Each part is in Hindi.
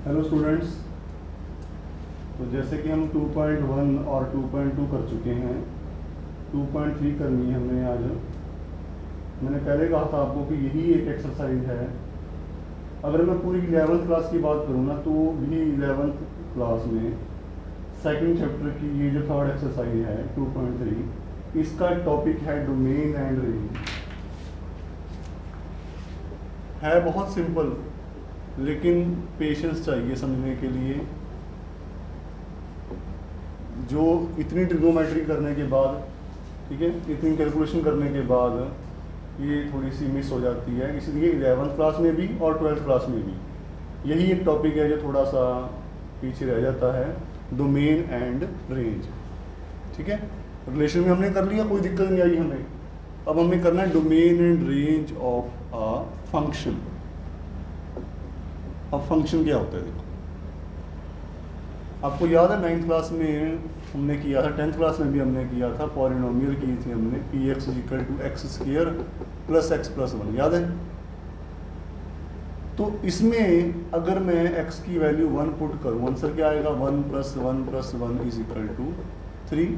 Hello students. तो जैसे कि हम 2.1 और 2.2 कर चुके हैं, 2.3 करनी है हमने आज। मैंने पहले कहा था आपको कि यही एक एक्सरसाइज है। अगर मैं पूरी 11th क्लास की बात करूँ ना, तो भी 11th क्लास में सेकंड चैप्टर की ये जो थर्ड एक्सरसाइज है 2.3, इसका टॉपिक है डोमेन एंड रेंज। है बहुत सिंपल, लेकिन पेशेंस चाहिए समझने के लिए। जो इतनी ट्रिग्नोमेट्री करने के बाद, ठीक है, इतनी कैलकुलेशन करने के बाद ये थोड़ी सी मिस हो जाती है, इसलिए 11th क्लास में भी और 12th क्लास में भी यही एक टॉपिक है जो थोड़ा सा पीछे रह जाता है, डोमेन एंड रेंज। ठीक है, रिलेशन में हमने कर लिया, कोई दिक्कत नहीं आई हमें। अब हमें करना है domain and range of a function. अब फंक्शन क्या होता है देखो, आपको याद है 9th क्लास में हमने किया था, 10th क्लास में भी हमने किया था, पॉलिनोमियल की थी हमने, P X equal to X square plus X plus 1, याद है। तो इसमें अगर मैं x की वैल्यू 1 पुट करूँ, आंसर क्या आएगा, 1 plus 1 plus 1 is equal to 3।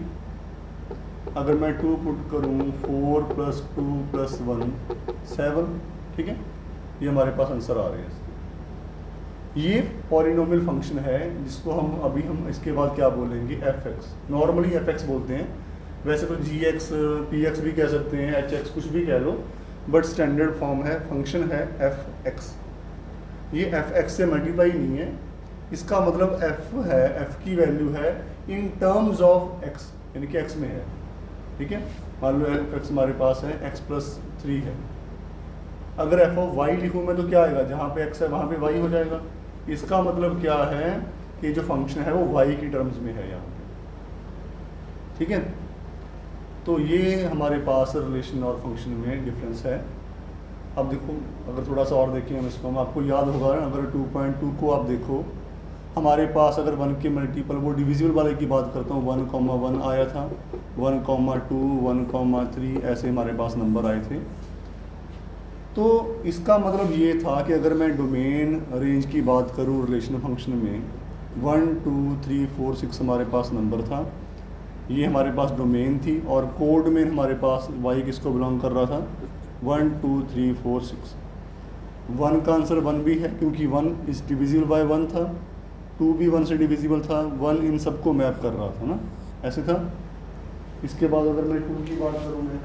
अगर मैं 2 पुट करूँ, 4 प्लस 2 प्लस 1 7। ठीक है, ये हमारे पास आंसर आ रहे हैं। ये पॉलिनोमियल फंक्शन है जिसको हम इसके बाद क्या बोलेंगे, F x. Normally F x बोलते हैं, वैसे तो जी एक्स पी एक्स भी कह सकते हैं, एच एक्स कुछ भी कह लो, बट स्टैंडर्ड फॉर्म है, फंक्शन है एफ एक्स। ये एफ एक्स से मल्टीप्लाई नहीं है, इसका मतलब एफ है, एफ की वैल्यू है इन टर्म्स ऑफ एक्स, यानी कि एक्स में है। ठीक है, मान लो एफ एक्स हमारे पास है एक्स प्लस 3 है। अगर एफ ऑफ वाई लिखूँ मैं तो क्या आएगा, जहाँ पे एक्स है वहाँ पे वाई हो जाएगा। इसका मतलब क्या है कि जो फंक्शन है वो y की टर्म्स में है यहाँ पे। ठीक है, तो ये हमारे पास रिलेशन और फंक्शन में डिफरेंस है। अब देखो, अगर थोड़ा सा और देखें हम इसको, आपको याद होगा ना, अगर 2.2 को आप देखो, हमारे पास अगर 1 के मल्टीपल, वो डिविजिबल वाले की बात करता हूँ, 1,1 आया था, 1,2 1,3 ऐसे हमारे पास नंबर आए थे। तो इसका मतलब ये था कि अगर मैं डोमेन रेंज की बात करूँ रिलेशन फंक्शन में, 1 2 3 4 6 हमारे पास नंबर था, ये हमारे पास डोमेन थी, और कोड में हमारे पास y किसको बिलोंग कर रहा था, 1 2 3 4 6। 1 का आंसर 1 भी है क्योंकि 1 इज डिविजिबल बाय 1 था, 2 भी 1 से डिविजिबल था, 1 इन सबको मैप कर रहा था ना, ऐसे था। इसके बाद अगर मैं 2 की बात करूँ, मैं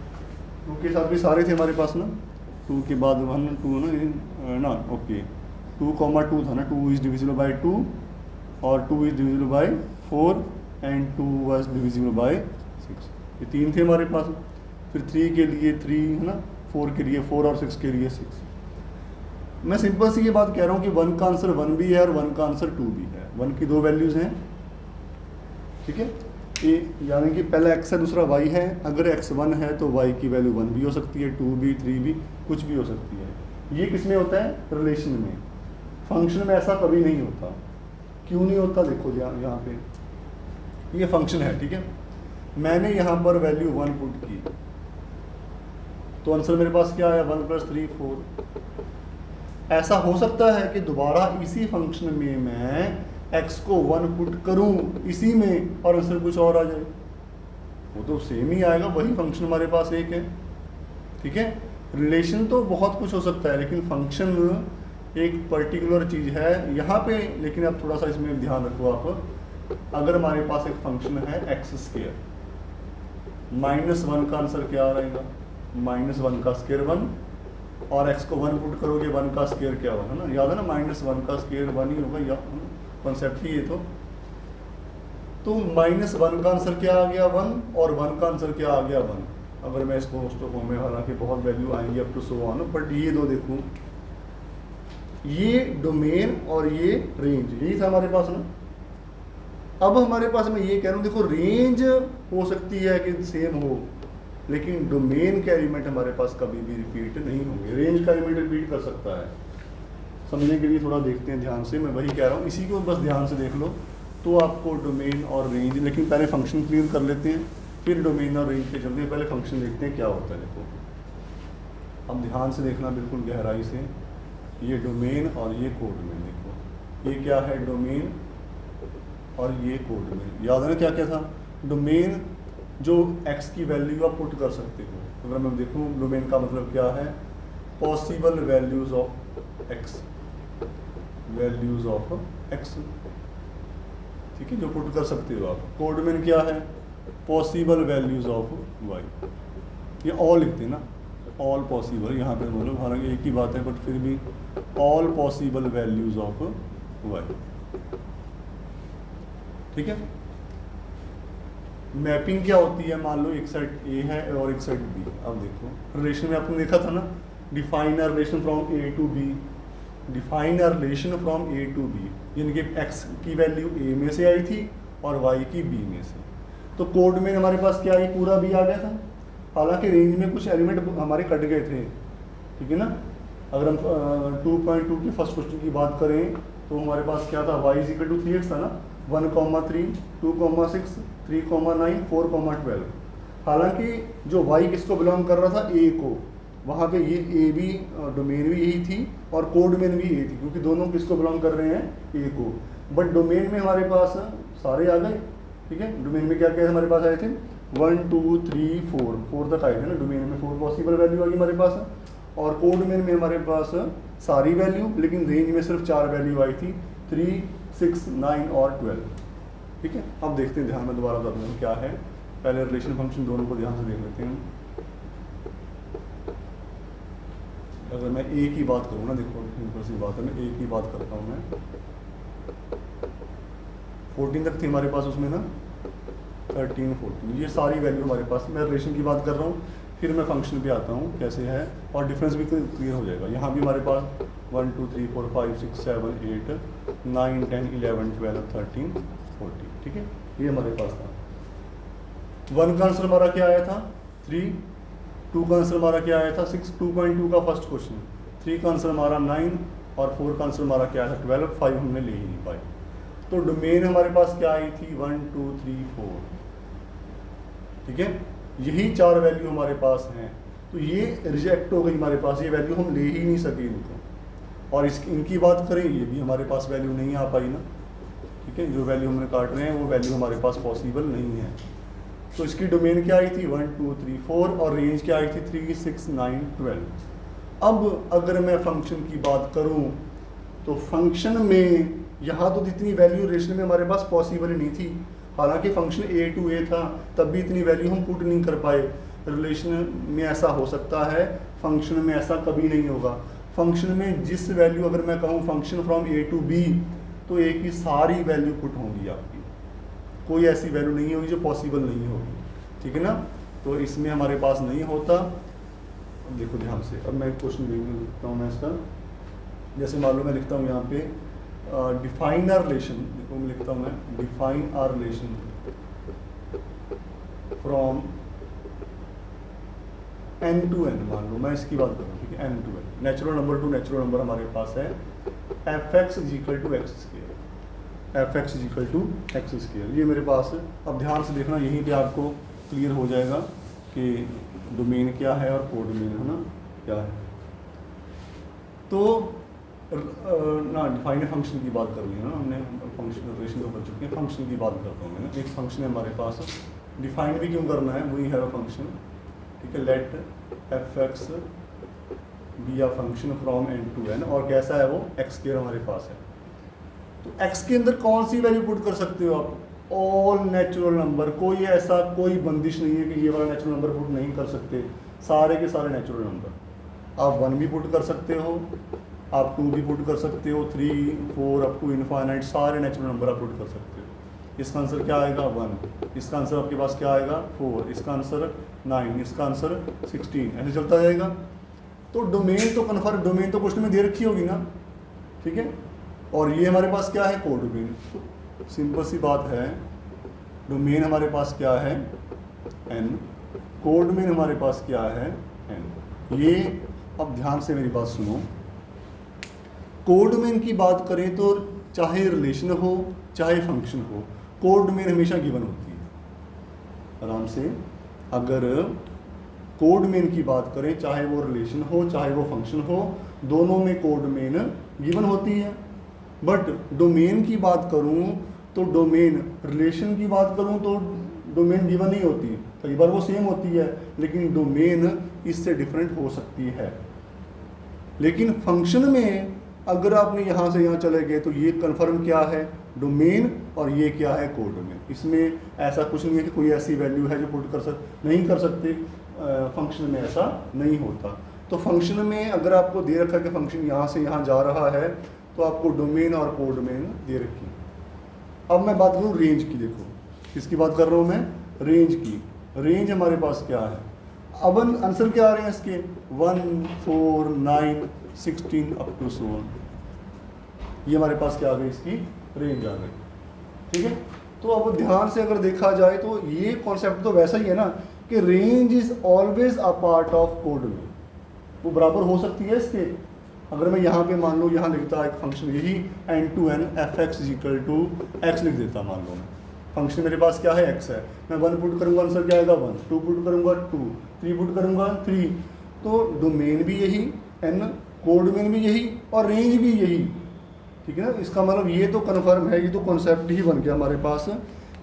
2 के साथ भी सारे थे हमारे पास ना, 2 के बाद 1 2 ना ओके, 2,2 था ना, 2 इज डिविजिबल बाय 2 और 2 is divisible by 4 and 2 was divisible by 6। ये 3 थे हमारे पास। फिर 3 के लिए 3 है ना, 4 के लिए 4 और 6 के लिए 6। मैं सिंपल सी ये बात कह रहा हूँ कि 1 का आंसर 1 भी है और 1 का आंसर 2 भी है। 1 की 2 वैल्यूज़ हैं, ठीक है, ये यानी कि पहला x है दूसरा y है। अगर x 1 है तो y की वैल्यू 1 भी हो सकती है, 2 भी, 3 भी, कुछ भी हो सकती है। ये किस में होता है, रिलेशन में। फंक्शन में ऐसा कभी नहीं होता। क्यों नहीं होता, देखो यहाँ पे ये फंक्शन है, ठीक है, मैंने यहाँ पर वैल्यू 1 पुट की तो आंसर मेरे पास क्या आया, 1 + 3 4। ऐसा हो सकता है कि दोबारा इसी फंक्शन में मैं x को 1 पुट करूं इसी में और आंसर कुछ और आ जाए, वो तो सेम ही आएगा, वही फंक्शन हमारे पास एक है। ठीक है, रिलेशन तो बहुत कुछ हो सकता है, लेकिन फंक्शन एक पर्टिकुलर चीज़ है यहाँ पे। लेकिन अब थोड़ा सा इसमें ध्यान रखो आप, अगर हमारे पास एक फंक्शन है x², -1 का आंसर क्या रहेगा, -1 का स्क्वायर 1, और x को 1 पुट करोगे 1 का स्क्वायर क्या होगा ना, याद है ना, -1 का स्क्वायर 1 ही होगा, या कॉन्सेप्ट ही ये। तो -1 का आंसर क्या आ गया, 1, और 1 का आंसर क्या आ गया, 1। अगर मैं इसको स्टोकों में, हालांकि बहुत वैल्यू आएंगी up to so on, but ये दो देखो, ये डोमेन और ये रेंज, यही था हमारे पास ना। अब हमारे पास मैं ये कह रहा हूँ, देखो रेंज हो सकती है कि सेम हो, लेकिन डोमेन के एलिमेंट हमारे पास कभी भी रिपीट नहीं होंगे। रेंज का एलिमेंट रिपीट कर सकता है, समझने के लिए थोड़ा देखते हैं ध्यान से। मैं वही कह रहा हूँ, इसी को बस ध्यान से देख लो तो आपको डोमेन और रेंज, लेकिन पहले फंक्शन क्लियर कर लेते हैं, फिर डोमेन और रेंज पे चलते हैं। पहले फंक्शन देखते हैं क्या होता है। देखो अब ध्यान से देखना, बिल्कुल गहराई से, ये डोमेन और ये कोड में देखो, ये क्या है डोमेन और ये कोड डोमेन। याद है ना क्या क्या था? डोमेन जो x की वैल्यू आप पुट कर सकते हो। अगर मैं देखूँ डोमेन का मतलब क्या है, possible values of x, values of x, ठीक है, जो पुट कर सकते हो आप। कोड डोमेन क्या है, पॉसिबल वैल्यूज ऑफ y। ये ऑल लिखते हैं ना, ऑल पॉसिबल, यहाँ पे मतलब हालांकि एक ही बात है बट फिर भी all possible values of y, ठीक है। मैपिंग क्या होती है, मान लो एक सेट A है और एक सेट B। अब देखो रिलेशन में आपने देखा था ना, define a relation from A to B, define a relation from A to B, यानी कि x की वैल्यू A में से आई थी और y की B में से। तो कोड में हमारे पास क्या आई, पूरा B आ गया था। हालांकि रेंज में कुछ एलिमेंट हमारे कट गए थे, ठीक है ना। अगर हम 2.2 के फर्स्ट क्वेश्चन की बात करें तो हमारे पास क्या था, y इक्वल टू 3x था ना, 1,3, 2,6, 3,9, 4,12। हालांकि जो y किसको बिलोंग कर रहा था, a को, वहाँ पे ये a भी डोमेन भी यही थी और कोड डोमेन भी यही थी, क्योंकि दोनों किसको बिलोंग कर रहे हैं, a को। बट डोमेन में हमारे पास सारे आ गए, ठीक है। डोमेन में क्या क्या हमारे पास आए थे, 1, 2, 3, 4 तक आए थे ना। डोमेन में 4 पॉसिबल वैल्यू आ गई हमारे पास, और कोड डोमेन में हमारे पास सारी वैल्यू, लेकिन रेंज में सिर्फ 4 वैल्यू आई थी, 3, 6, 9 और 12, ठीक है। अब देखते हैं, ध्यान में दोबारा बताते हैं क्या है। पहले रिलेशन फंक्शन दोनों को ध्यान से देख लेते हैं। अगर मैं a की बात करूँ ना, देखो सिंपल सी बात है, मैं a की बात करता हूँ, मैं 14 तक थी हमारे पास उसमें ना, 13, 14, ये सारी वैल्यू हमारे पास। मैं रिलेशन की बात कर रहा हूँ, फिर मैं फंक्शन पे आता हूँ कैसे है, और डिफरेंस भी क्लियर हो जाएगा। यहाँ भी हमारे पास 1, 2, 3, 4, 5, 6, 7, 8, 9, 10, 11, 12, 13, 14, ठीक है। ये हमारे पास था। 1 का आंसर हमारा क्या आया था, 3, 2 का आंसर हमारा क्या आया था, 6, 2.2 का फर्स्ट क्वेश्चन, 3 का आंसर हमारा 9 और 4 का आंसर हमारा क्या था, 12, 5 हमने ले ही नहीं पाई। तो डोमेन हमारे पास क्या आई थी, 1, 2, 3, 4, ठीक है। यही 4 वैल्यू हमारे पास हैं, तो ये रिजेक्ट हो गई हमारे पास, ये वैल्यू हम ले ही नहीं सके इनको। और इनकी बात करें, ये भी हमारे पास वैल्यू नहीं आ पाई ना, ठीक है। जो वैल्यू हमने काट रहे हैं वो वैल्यू हमारे पास पॉसिबल नहीं है। तो इसकी डोमेन क्या आई थी, 1, 2, 3, 4, और रेंज क्या आई थी, 3, 6, 9, 12। अब अगर मैं फंक्शन की बात करूं तो फंक्शन में यहाँ तो इतनी वैल्यू रिलेशन में हमारे पास पॉसिबल ही नहीं थी। हालांकि फंक्शन a टू a था, तब भी इतनी वैल्यू हम पुट नहीं कर पाए। रिलेशन में ऐसा हो सकता है, फंक्शन में ऐसा कभी नहीं होगा। फंक्शन में जिस वैल्यू, अगर मैं कहूँ function from a to b, तो a की सारी वैल्यू पुट होंगी आपकी, कोई ऐसी वैल्यू नहीं होगी जो पॉसिबल नहीं होगी, ठीक है ना। तो इसमें हमारे पास नहीं होता। अब देखो ध्यान से, अब मैं क्वेश्चन लिखता हूँ मैं इसका, जैसे मान लो मैं लिखता हूँ यहाँ पे डिफाइन आर रिलेशन, देखो मैं लिखता हूँ मैं, define R relation from n to n। मान लो मैं इसकी बात करूँ, ठीक है, n to n, natural number to natural number हमारे पास है, f(x) = x², f(x) = x², ये मेरे पास है। अब ध्यान से देखना, यहीं पे आपको क्लियर हो जाएगा कि डोमेन क्या है और कोड डोमेन है ना क्या है। तो ना डिफाइन फंक्शन की बात कर ली है ना हमने, फंक्शन रिलेशन तो कर चुके हैं। फंक्शन की बात करता हूँ मैं, एक फंक्शन है हमारे पास, डिफाइन भी क्यों करना है, वही है फंक्शन, ठीक है। Let f(x) be a function from n to n, और कैसा है वो, x² हमारे पास है। तो x के अंदर कौन सी वैल्यू पुट कर सकते हो आप, ऑल नेचुरल नंबर। कोई ऐसा कोई बंदिश नहीं है कि ये वाला नेचुरल नंबर पुट नहीं कर सकते, सारे के सारे नेचुरल नंबर। आप 1 भी पुट कर सकते हो, आप 2 भी पुट कर सकते हो, 3, 4 अप टू इनफाइनाइट, सारे नेचुरल नंबर आप पुट कर सकते हो। इसका आंसर क्या आएगा, 1, इसका आंसर आपके पास क्या आएगा, 4, इसका आंसर 9, इसका आंसर 16, ऐसे चलता जाएगा। तो डोमेन तो कन्फर्म, डोमेन तो क्वेश्चन में दे रखी होगी ना, ठीक है। और ये हमारे पास क्या है, कोड डोमेन। तो सिंपल सी बात है, डोमेन हमारे पास क्या है, n, कोड डोमेन हमारे पास क्या है, n। ये अब ध्यान से मेरी बात सुनो, कोड डोमेन की बात करें तो चाहे रिलेशन हो चाहे फंक्शन हो, कोड डोमेन हमेशा गिवन होती है। आराम से, अगर कोड डोमेन की बात करें, चाहे वो रिलेशन हो चाहे वो फंक्शन हो, दोनों में कोड डोमेन गिवन होती है। बट डोमेन की बात करूं तो डोमेन, रिलेशन की बात करूं तो डोमेन गिवन नहीं होती, कई बार वो सेम होती है, लेकिन डोमेन इससे डिफरेंट हो सकती है। लेकिन फंक्शन में अगर आपने यहाँ से यहाँ चले गए तो ये कन्फर्म क्या है, डोमेन, और ये क्या है, कोडोमेन। इसमें ऐसा कुछ नहीं है कि कोई ऐसी वैल्यू है जो पुट नहीं कर सकते, फंक्शन में ऐसा नहीं होता। तो फंक्शन में अगर आपको दे रखा है कि फंक्शन यहाँ से यहाँ जा रहा है तो आपको डोमेन और कोडोमेन दे रखी है। अब मैं बात करूँ रेंज की, देखो किसकी बात कर रहा हूँ मैं, रेंज की। रेंज हमारे पास क्या है, अब आंसर क्या आ रहे हैं इसके, 1, 4, 9, 16 अप टू so on। ये हमारे पास क्या आ गई, इसकी रेंज आ गई, ठीक है। तो अब ध्यान से अगर देखा जाए तो ये कॉन्सेप्ट तो वैसा ही है ना कि range is always a part of code में, वो बराबर हो सकती है इसके। अगर मैं यहाँ पे मान लो यहाँ लिखता एक फंक्शन यही n to n fx = x लिख देता, मान लो मैं फंक्शन मेरे पास क्या है, x है, मैं 1 पुट करूँगा आंसर क्या आएगा 1, 2 पुट करूँगा 2, 3 पुट करूँगा 3। तो डोमेन भी यही, n कोडोमेन भी यही, और रेंज भी यही, ठीक है ना। इसका मतलब ये तो कन्फर्म है, ये तो कॉन्सेप्ट ही बन गया हमारे पास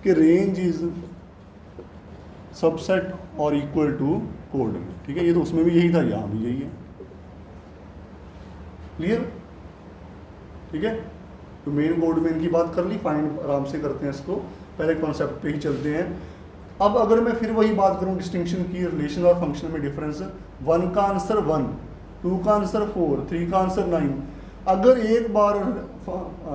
कि रेंज इज सबसेट और इक्वल टू कोड में, ठीक है। ये तो उसमें भी यही था, यहाँ भी यही है, क्लियर, ठीक है। डोमेन कोडोमेन की बात कर ली, फाइंड आराम से करते हैं इसको, पहले कॉन्सेप्ट पे ही चलते हैं। अब अगर मैं फिर वही बात करूं डिस्टिंक्शन की, रिलेशन और फंक्शन में डिफरेंस, 1 का आंसर 1, 2 का आंसर 4, 3 का आंसर 9। अगर एक बार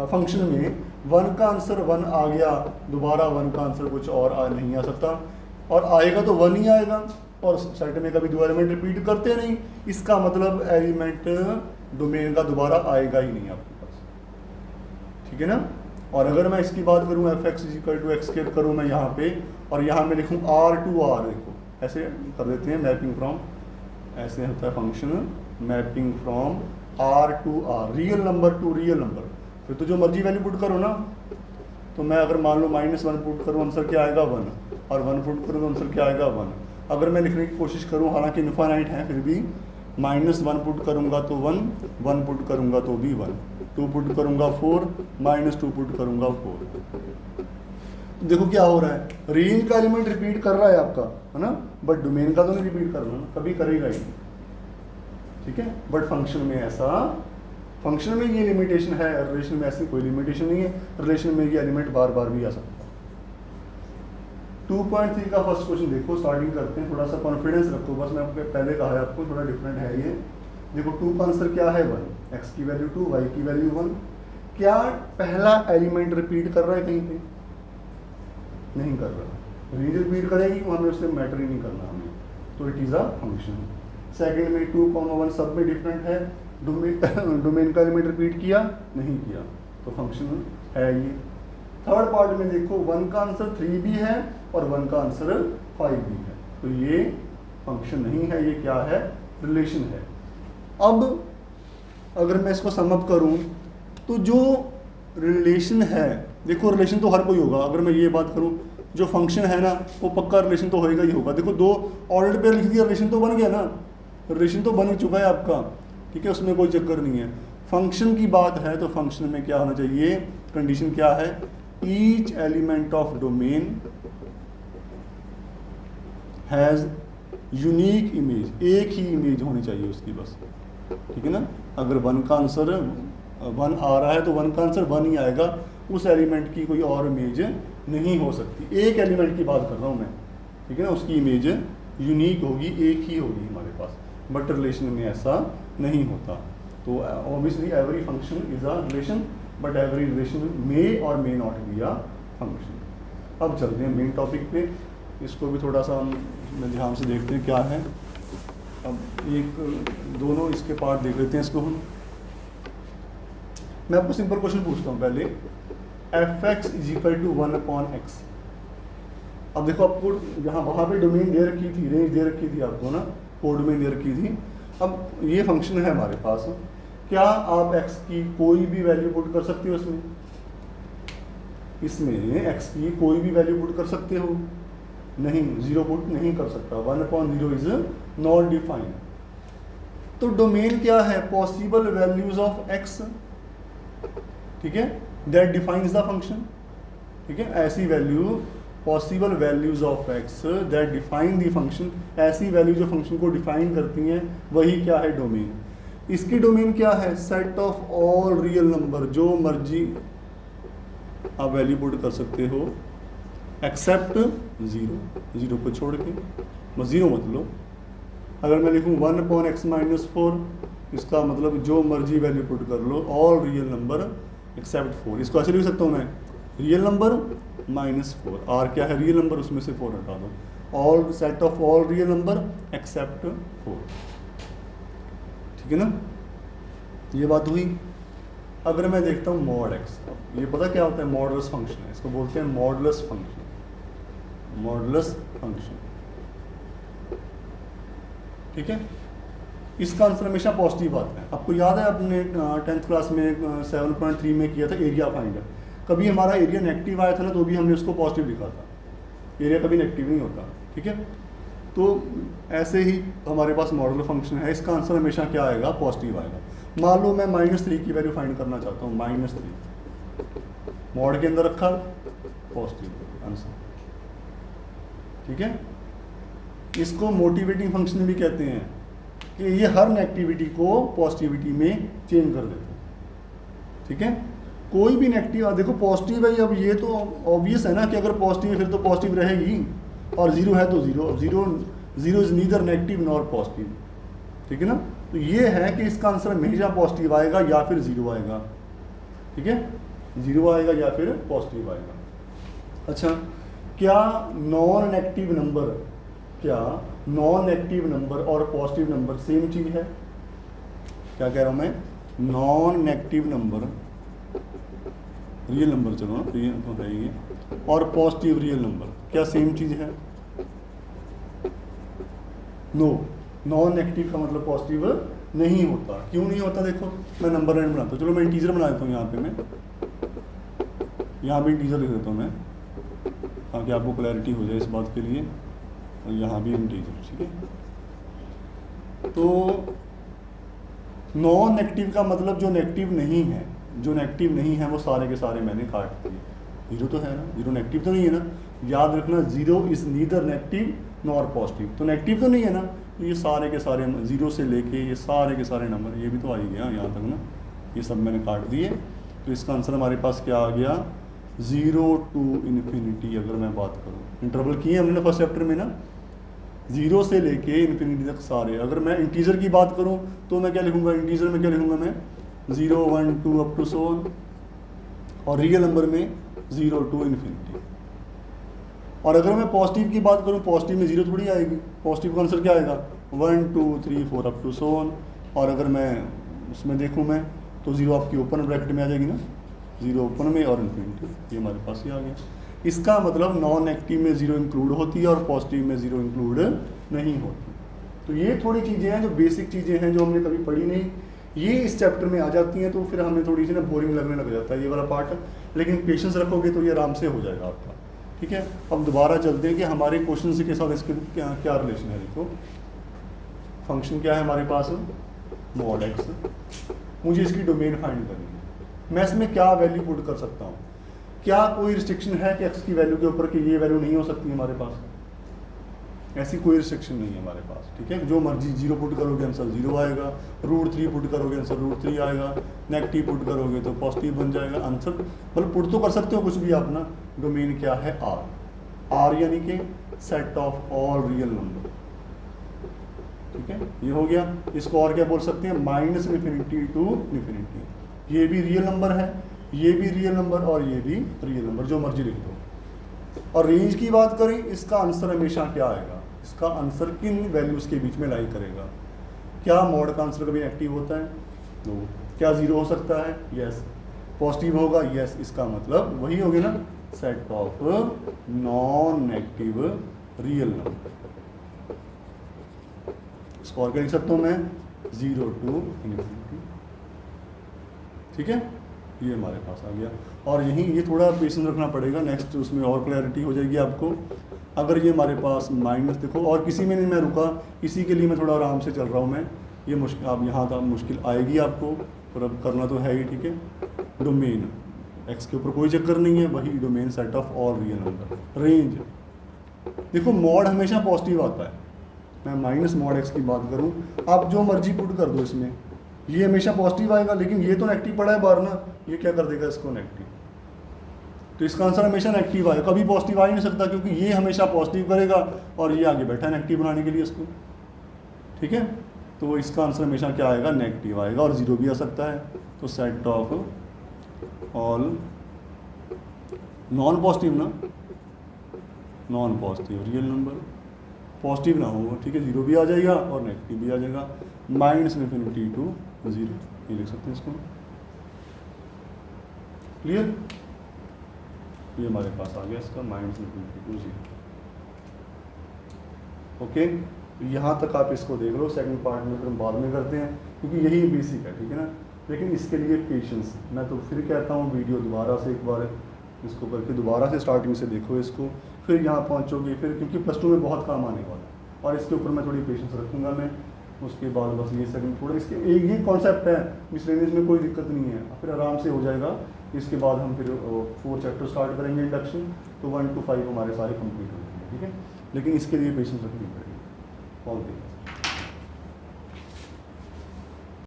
फंक्शन में 1 का आंसर 1 आ गया, दोबारा 1 का आंसर कुछ और नहीं आ सकता, और आएगा तो 1 ही आएगा, और सेट में कभी 2 एलिमेंट रिपीट करते नहीं, इसका मतलब एलिमेंट डोमेन का दोबारा आएगा ही नहीं आपके पास, ठीक है ना। और अगर मैं इसकी बात करूँ fx = x² करूँ मैं यहाँ पे, और यहाँ मैं लिखूँ r to r, देखो ऐसे कर देते हैं मैपिंग फ्रॉम, ऐसे होता है function mapping from r to r, real number two real number, फिर तो जो मर्जी वैल्यू पुट करो ना। तो मैं अगर मान लो -1 पुट करूँ आंसर क्या आएगा 1, और 1 पुट करूँ तो आंसर क्या आएगा 1। अगर मैं लिखने की कोशिश करूँ, हालांकि इनफाइनाइट है फिर भी, -1 पुट करूँगा तो 1, 1 पुट करूँगा तो भी 1, 2 पुट करूँगा 4, -2 पुट करूँगा 4। तो देखो क्या हो रहा है, रेंज का एलिमेंट रिपीट कर रहा है आपका, है ना, बट डोमेन का तो नहीं रिपीट कर रहा ना, कभी करेगा ही, ठीक है। बट फंक्शन में ऐसा, फंक्शन में ये लिमिटेशन है, रिलेशन में ऐसी कोई लिमिटेशन नहीं है, रिलेशन में ये एलिमेंट बार बार भी आ सकता है। 2.3 का फर्स्ट क्वेश्चन देखो, स्टार्टिंग करते हैं, थोड़ा सा कॉन्फिडेंस रखो, बस मैं आपको पहले कहा है आपको थोड़ा डिफरेंट है ये। देखो 2 का आंसर क्या है 1, x की वैल्यू 2, y की वैल्यू 1। क्या पहला एलिमेंट रिपीट कर रहा है कहीं पे? नहीं कर रहा। रेंज रिपीट करेगी, हमें उससे मैटर ही नहीं करना हमें, तो it is a function. Second में 2, 1 सब में डिफरेंट है, डोमेन का एलिमेंट रिपीट किया नहीं किया, तो फंक्शन है ये। थर्ड पार्ट में देखो 1 का आंसर 3 भी है और 1 का आंसर 5 भी है, तो ये फंक्शन नहीं है, ये क्या है, रिलेशन है। अब अगर मैं इसको सम अप करूं तो जो रिलेशन है, देखो रिलेशन तो हर कोई होगा, अगर मैं ये बात करूं जो फंक्शन है ना वो पक्का रिलेशन तो होएगा ही होगा। देखो 2 ऑर्डर पे लिख दिया, रिलेशन तो बन गया ना, रिलेशन तो बन ही चुका है आपका, ठीक है, उसमें कोई चक्कर नहीं है। फंक्शन की बात है तो फंक्शन में क्या होना चाहिए, कंडीशन क्या है, each element of domain has unique image, एक ही इमेज होनी चाहिए उसकी बस, ठीक है ना। अगर 1 का आंसर 1 आ रहा है तो 1 का आंसर 1 ही आएगा, उस एलिमेंट की कोई और इमेज नहीं हो सकती। एक एलिमेंट की बात कर रहा हूँ मैं, ठीक है ना, उसकी इमेज यूनिक होगी, एक ही होगी हमारे पास, बट रिलेशन में ऐसा नहीं होता। तो obviously every function is a relation, but every relation may or may not be a function. अब चलते हैं मेन टॉपिक पे, इसको भी थोड़ा सा हम ध्यान से देखते हैं क्या है। अब एक दोनों इसके पार्ट देख लेते हैं इसको हम। मैं आपको सिंपल क्वेश्चन पूछता हूँ पहले, fx = 1/x। अब देखो आपको यहाँ वहाँ पे डोमेन दे रखी थी, रेंज दे रखी थी आपको ना, कोड में दे रखी थी। अब ये फंक्शन है हमारे पास, क्या आप x की कोई भी वैल्यू पुट कर सकते हो इसमें x की कोई भी वैल्यू पुट कर सकते हो? नहीं, 0 पुट नहीं कर सकता, 1/0 इज नॉट डिफाइंड। तो डोमेन क्या है, पॉसिबल वैल्यूज ऑफ x, ठीक है, दैट डिफाइंस द फंक्शन, ठीक है, ऐसी value possible values of x that define the function, ऐसी वैल्यू जो फंक्शन को डिफाइन करती हैं वही क्या है डोमेन। इसकी डोमेन क्या है, set of all real number, जो मर्जी आप वैल्यू पुट कर सकते हो एक्सेप्ट जीरो, जीरो को छोड़ के, बस जीरो मत लो। अगर मैं लिखूँ 1/x-4, इसका मतलब जो मर्जी वैल्यू पुट कर लो, ऑल रियल नंबर एक्सेप्ट 4। इसको ऐसे लिख सकता हूँ मैं, रियल नंबर -4, आर क्या है रियल नंबर, उसमें से 4 हटा दो, all set of all real number except 4, ठीक है ना, ये बात हुई। अगर मैं देखता हूँ मॉड एक्स, ये पता क्या होता है, मॉडुलस फंक्शन है, इसको बोलते हैं मॉडुलस फंक्शन, मॉडुलस फंक्शन, ठीक है। इसका आंसर हमेशा पॉजिटिव आता है। आपको याद है अपने 10th क्लास में 7.3 में किया था एरिया फाइंड, कभी हमारा एरिया नेगेटिव आया था ना तो भी हमने उसको पॉजिटिव लिखा था, एरिया कभी नेगेटिव नहीं होता, ठीक है। तो ऐसे ही हमारे पास मॉडुलस फंक्शन है, इसका आंसर हमेशा क्या आएगा, पॉजिटिव आएगा। मान लो मैं -3 की वैल्यू फाइंड करना चाहता हूँ, -3 मॉड के अंदर रखा, पॉजिटिव आंसर, ठीक है। इसको मोटिवेटिंग फंक्शन भी कहते हैं कि ये हर नेगेटिविटी को पॉजिटिविटी में चेंज कर देते हैं, ठीक है। कोई भी नेगेटिव, देखो पॉजिटिव है, अब ये तो ऑब्वियस है ना कि अगर पॉजिटिव है फिर तो पॉजिटिव रहेगी, और जीरो है तो जीरो, अब zero is neither negative nor positive, ठीक है ना। तो ये है कि इसका आंसर हमेशा पॉजिटिव आएगा या फिर जीरो आएगा, ठीक है, जीरो आएगा या फिर पॉजिटिव आएगा। अच्छा, क्या नॉन नेगेटिव नंबर, क्या नॉन नेगेटिव नंबर और पॉजिटिव नंबर सेम चीज है? क्या कह रहा हूं मैं, non negative number, real number, चलो ना रियल तो है ये, और पॉजिटिव रियल नंबर क्या सेम चीज है? नो, नॉन नेगेटिव का मतलब पॉजिटिव नहीं होता। क्यों नहीं होता, देखो मैं नंबर लाइन बनाता हूँ, चलो मैं इंटीजर बना देता हूँ, यहाँ पे मैं यहाँ भी इंटीजर लिख देता हूँ मैं, ताकि आपको क्लैरिटी हो जाए इस बात के लिए, और यहाँ भी इंटीजर, ठीक है। तो नॉन नेगेटिव का मतलब जो नेगेटिव नहीं है, जो नेगेटिव नहीं है वो सारे के सारे मैंने काट दिए। जीरो तो है ना, जीरो नेगेटिव तो नहीं है ना, याद रखना, zero is neither negative nor positive, तो नेगेटिव तो नहीं है ना, तो ये सारे के सारे जीरो से लेके ये सारे के सारे नंबर, ये भी तो आ ही गया यहाँ तक ना, ये सब मैंने काट दिए। तो इसका आंसर हमारे पास क्या आ गया, 0 to इन्फिनिटी। अगर मैं बात करूँ, इंटरवल किए हमने फर्स्ट चैप्टर में ना, 0 से लेके इन्फिनिटी तक सारे। अगर मैं इंटीजर की बात करूँ तो मैं क्या लिखूँगा, इंटीजर में क्या लिखूँगा मैं, 0, 1, 2 अप टू सो ऑन, और रियल नंबर में 0 to इन्फिनिटी। और अगर मैं पॉजिटिव की बात करूँ, पॉजिटिव में 0 थोड़ी आएगी, पॉजिटिव का आंसर क्या आएगा, 1, 2, 3, 4 अप टू सो ऑन। और अगर मैं उसमें देखूँ मैं तो 0 आपकी ओपन ब्रैकेट में आ जाएगी ना, 0 ओपन में और इन्फिनिटी, ये हमारे पास ही आ गया। इसका मतलब नॉन नेगेटिव में 0 इंक्लूड होती है और पॉजिटिव में 0 इंक्लूड नहीं होती। तो ये थोड़ी चीज़ें हैं जो बेसिक चीज़ें हैं जो हमने कभी पढ़ी नहीं, ये इस चैप्टर में आ जाती हैं, तो फिर हमें थोड़ी सी ना बोरिंग लगने लग जाता है ये वाला पार्ट, लेकिन पेशेंस रखोगे तो ये आराम से हो जाएगा आपका, ठीक है। अब दोबारा चलते हैं कि हमारे क्वेश्चन के साथ इसके क्या रिलेशन है। देखो फंक्शन क्या है हमारे पास, मॉड एक्स, मुझे इसकी डोमेन फाइंड करनी है, मैं इसमें क्या वैल्यू पुट कर सकता हूँ, क्या कोई रिस्ट्रिक्शन है कि एक्स की वैल्यू के ऊपर कि ये वैल्यू नहीं हो सकती हमारे पास, ऐसी कोई रिस्ट्रिक्शन नहीं है हमारे पास, ठीक है। जो मर्जी 0 पुट करोगे आंसर 0 आएगा, √3 पुट करोगे आंसर √3 आएगा, नेगेटिव पुट करोगे तो पॉजिटिव बन जाएगा आंसर, मतलब पुट तो कर सकते हो कुछ भी आप ना। डोमेन क्या है, आर यानी कि set of all real number, ठीक है, ये हो गया। इसको और क्या बोल सकते हैं, -इन्फिनिटी टू इन्फिनिटी, ये भी रियल नंबर है, ये भी रियल नंबर और ये भी रियल नंबर, जो मर्जी लिख दो। और रेंज की बात करें, इसका आंसर हमेशा क्या आएगा, इसका आंसर किन वैल्यूज़ के बीच में लाई करेगा। क्या मॉड का आंसर कभी नेगेटिव होता है, नो। क्या 0 हो सकता है, यस। पॉजिटिव होगा, यस। इसका मतलब वही हो गया ना, set of non negative real number. इसको और क्या लिख सकता हूँ मैं, 0 to इन्फिनिटी, ठीक है, ये हमारे पास आ गया। और यहीं ये थोड़ा पेशेंस रखना पड़ेगा, नेक्स्ट उसमें और क्लैरिटी हो जाएगी आपको। अगर ये हमारे पास माइनस, देखो और किसी में नहीं मैं रुका, इसी के लिए मैं थोड़ा आराम से चल रहा हूँ मैं, ये मुश्किल, आप यहाँ तक मुश्किल आएगी आपको, और अब करना तो है ही, ठीक है। डोमेन एक्स के ऊपर कोई चक्कर नहीं है, वही domain set of all real number. Range देखो मॉड हमेशा पॉजिटिव आता है, मैं माइनस मॉड एक्स की बात करूं, आप जो मर्जी पुट कर दो इसमें, ये हमेशा पॉजिटिव आएगा, लेकिन ये तो नेगेटिव पड़ा है बाहर ना, ये क्या कर देगा इसको नेगेटिव, तो इसका आंसर हमेशा नेगेटिव आएगा, कभी पॉजिटिव आ ही नहीं सकता, क्योंकि ये हमेशा पॉजिटिव करेगा और ये आगे बैठा है नेगेटिव बनाने के लिए इसको, ठीक है। तो इसका आंसर हमेशा क्या आएगा, नेगेटिव आएगा, और जीरो भी आ सकता है। तो set of all non positive ना, non positive real number, positive ना हो, ठीक है, जीरो भी आ जाएगा और नेगेटिव भी आ जाएगा, माइनस इन्फिनिटी टू जीरो, ये लिख सकते हैं इसको। क्लियर, ये हमारे पास आ गया इसका minus infinity to zero. Okay, तो यहाँ तक आप इसको देख लो, सेकंड पार्ट में फिर हम बाद में करते हैं, क्योंकि यही बेसिक है, ठीक है ना। लेकिन इसके लिए पेशेंस, मैं तो फिर कहता हूँ वीडियो दोबारा से एक बार इसको करके दोबारा से स्टार्टिंग से देखो इसको, फिर यहाँ पहुँचोगे, फिर क्योंकि प्लस टू में बहुत काम आने वाला है, और इसके ऊपर मैं थोड़ी पेशेंस रखूँगा मैं। उसके बाद बस ये सेकंड थोड़ा इसके एक ये कॉन्सेप्ट है, मिसलेनियस में कोई दिक्कत नहीं है, फिर आराम से हो जाएगा। इसके बाद हम फिर 4 चैप्टर स्टार्ट करेंगे इंडक्शन, तो 1 to 5 हमारे सारे कंप्लीट हो जाएंगे, ठीक है। लेकिन इसके लिए पेशेंस रखनी पड़ेगी। All the best.